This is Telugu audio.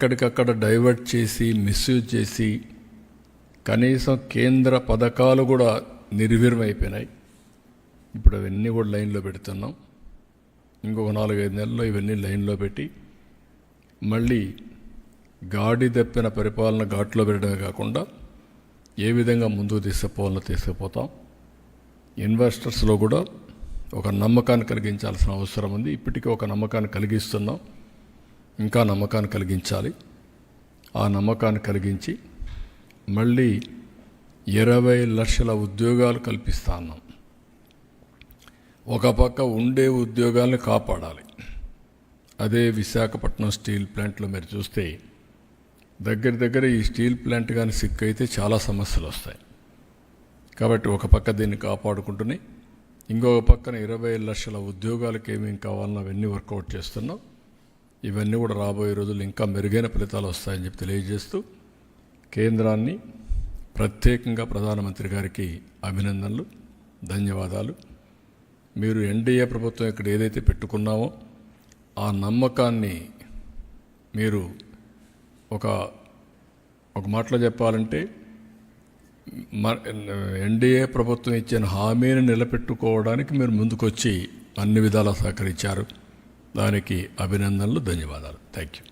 ఎక్కడికక్కడ డైవర్ట్ చేసి మిస్యూజ్ చేసి కనీసం కేంద్ర పథకాలు కూడా నిర్వీర్యమైపోయినాయి. ఇప్పుడు అవన్నీ కూడా లైన్లో పెడుతున్నాం. ఇంకొక 4-5 నెలల్లో ఇవన్నీ లైన్లో పెట్టి మళ్ళీ గాడి తప్పిన పరిపాలన ఘాట్లో పెట్టడమే కాకుండా ఏ విధంగా ముందుకు తీసుకుపోవాలో తీసుకుపోతాం. ఇన్వెస్టర్స్లో కూడా ఒక నమ్మకాన్ని కలిగించాల్సిన అవసరం ఉంది. ఇప్పటికీ ఒక నమ్మకాన్ని కలిగిస్తున్నాం, ఇంకా నమ్మకాన్ని కలిగించాలి. ఆ నమ్మకాన్ని కలిగించి మళ్ళీ 20 లక్షల ఉద్యోగాలు కల్పిస్తా ఉన్నాం. ఒక పక్క ఉండే ఉద్యోగాలను కాపాడాలి. అదే విశాఖపట్నం స్టీల్ ప్లాంట్లో మీరు చూస్తే దగ్గర ఈ స్టీల్ ప్లాంట్ కానీ సిక్ అయితే చాలా సమస్యలు వస్తాయి. కాబట్టి ఒక పక్క దీన్ని కాపాడుకుంటూనే ఇంకొక పక్కన 20 లక్షల ఉద్యోగాలకు ఏమేమి కావాలన్నా అవన్నీ వర్కౌట్ చేస్తున్నాం. ఇవన్నీ కూడా రాబోయే రోజులు ఇంకా మెరుగైన ఫలితాలు వస్తాయని చెప్పి తెలియజేస్తూ కేంద్రాన్ని ప్రత్యేకంగా ప్రధానమంత్రి గారికి అభినందనలు, ధన్యవాదాలు. మీరు ఎన్డీఏ ప్రభుత్వం ఇక్కడ ఏదైతే పెట్టుకున్నామో ఆ నమ్మకాన్ని మీరు ఒక మాటలో చెప్పాలంటే ఎన్డీఏ ప్రభుత్వం ఇచ్చిన హామీని నిలబెట్టుకోవడానికి మీరు ముందుకొచ్చి అన్ని విధాలా సహకరించారు. దానికి అభినందనలు, ధన్యవాదాలు. Thank you.